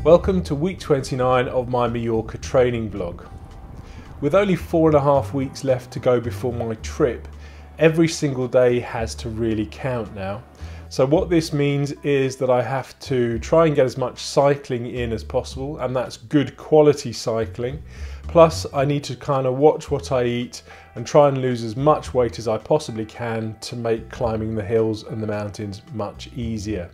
Welcome to week 29 of my Mallorca training vlog. With only 4.5 weeks left to go before my trip, every single day has to really count now. So what this means is that I have to try and get as much cycling in as possible, and that's good quality cycling. Plus I need to kind of watch what I eat and try and lose as much weight as I possibly can to make climbing the hills and the mountains much easier.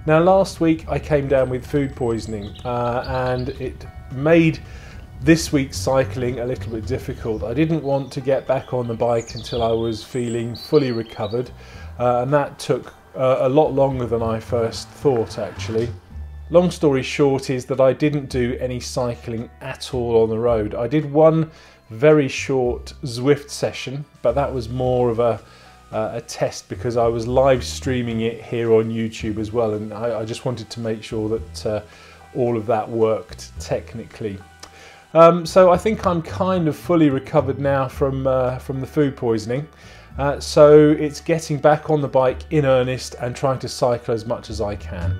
Now last week I came down with food poisoning and it made this week's cycling a little bit difficult. I didn't want to get back on the bike until I was feeling fully recovered, and that took a lot longer than I first thought actually. Long story short is that I didn't do any cycling at all on the road. I did one very short Zwift session, but that was more of a test because I was live streaming it here on YouTube as well, and I just wanted to make sure that all of that worked technically. So I think I'm kind of fully recovered now from the food poisoning, so it's getting back on the bike in earnest and trying to cycle as much as I can.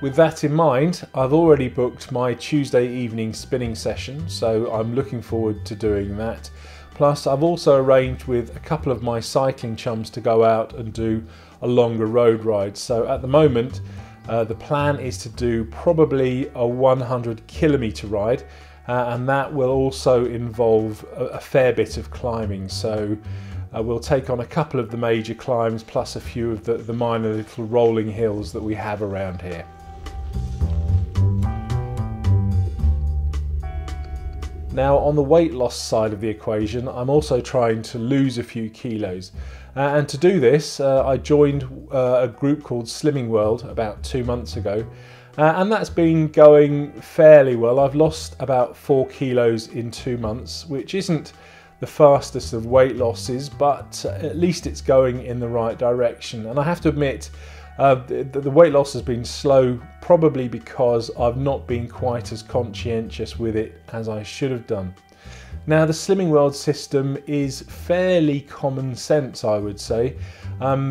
With that in mind, I've already booked my Tuesday evening spinning session, so I'm looking forward to doing that. Plus I've also arranged with a couple of my cycling chums to go out and do a longer road ride. So at the moment the plan is to do probably a 100-kilometre ride, and that will also involve a fair bit of climbing. So we'll take on a couple of the major climbs plus a few of the minor little rolling hills that we have around here. Now on the weight loss side of the equation, I'm also trying to lose a few kilos. And to do this, I joined a group called Slimming World about 2 months ago. And that's been going fairly well. I've lost about 4 kilos in 2 months, which isn't the fastest of weight losses, but at least it's going in the right direction. And I have to admit, the weight loss has been slow, probably because I've not been quite as conscientious with it as I should have done. Now the Slimming World system is fairly common sense, I would say.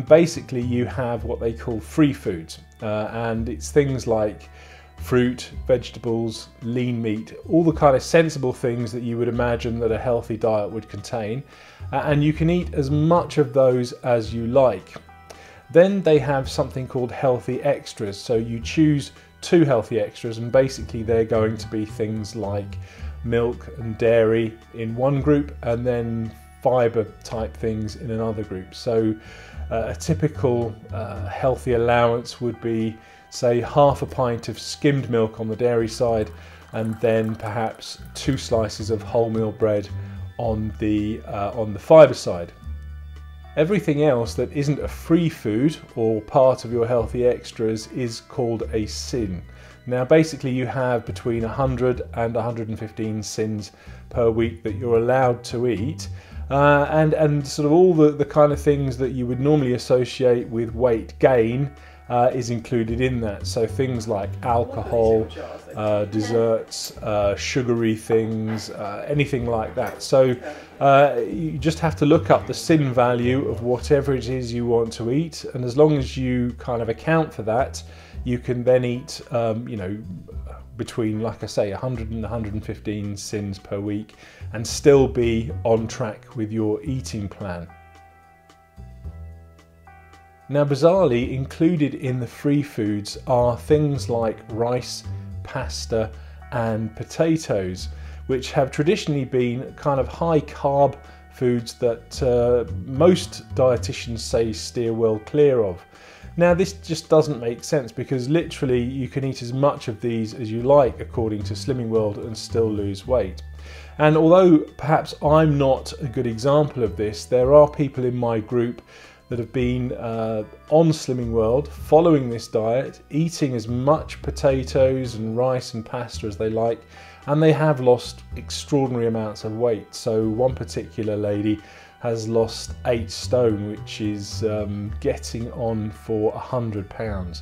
Basically you have what they call free foods, and it's things like fruit, vegetables, lean meat, all the kind of sensible things that you would imagine that a healthy diet would contain, and you can eat as much of those as you like. Then they have something called healthy extras, so you choose 2 healthy extras, and basically they're going to be things like milk and dairy in one group and then fibre type things in another group. So a typical healthy allowance would be, say, half a pint of skimmed milk on the dairy side, and then perhaps 2 slices of wholemeal bread on the fibre side. Everything else that isn't a free food or part of your healthy extras is called a sin. Now basically you have between 100 and 115 sins per week that you're allowed to eat, and sort of all the kind of things that you would normally associate with weight gain is included in that. So things like alcohol, desserts, sugary things, anything like that. So you just have to look up the sin value of whatever it is you want to eat, and as long as you kind of account for that, you can then eat you know, between, like I say, 100 and 115 sins per week and still be on track with your eating plan. Now bizarrely, included in the free foods are things like rice, pasta and potatoes, which have traditionally been kind of high carb foods that most dietitians say steer well clear of. Now this just doesn't make sense, because literally you can eat as much of these as you like according to Slimming World and still lose weight. And although perhaps I'm not a good example of this, there are people in my group that have been on Slimming World, following this diet, eating as much potatoes and rice and pasta as they like, and they have lost extraordinary amounts of weight. So one particular lady has lost 8 stone, which is getting on for £100.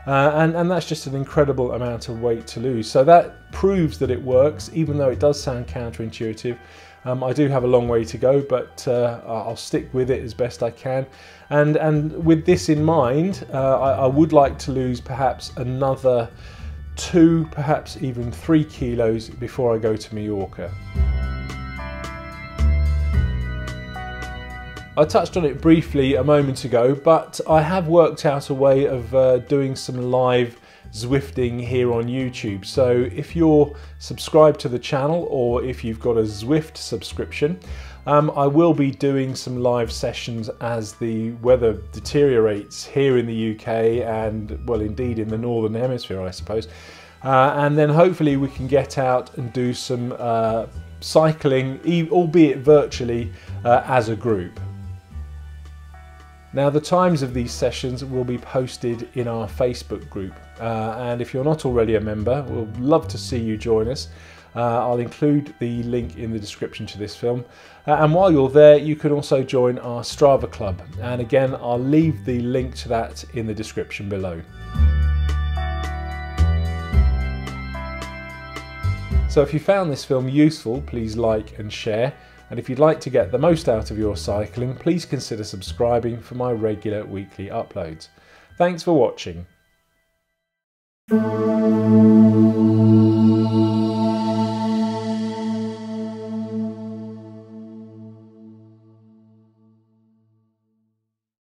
and that's just an incredible amount of weight to lose. So that proves that it works, even though it does sound counterintuitive. I do have a long way to go, but I'll stick with it as best I can. And with this in mind, I would like to lose perhaps another 2, perhaps even 3 kilos before I go to Mallorca. I touched on it briefly a moment ago, but I have worked out a way of doing some live Zwifting here on YouTube. So if you're subscribed to the channel, or if you've got a Zwift subscription, I will be doing some live sessions as the weather deteriorates here in the UK and, well, indeed in the Northern Hemisphere, I suppose. And then hopefully we can get out and do some cycling, albeit virtually, as a group. Now, the times of these sessions will be posted in our Facebook group, and if you're not already a member, we'll love to see you join us. I'll include the link in the description to this film, and while you're there you can also join our Strava club, and again I'll leave the link to that in the description below. So if you found this film useful, please like and share. And if you'd like to get the most out of your cycling, please consider subscribing for my regular weekly uploads. Thanks for watching.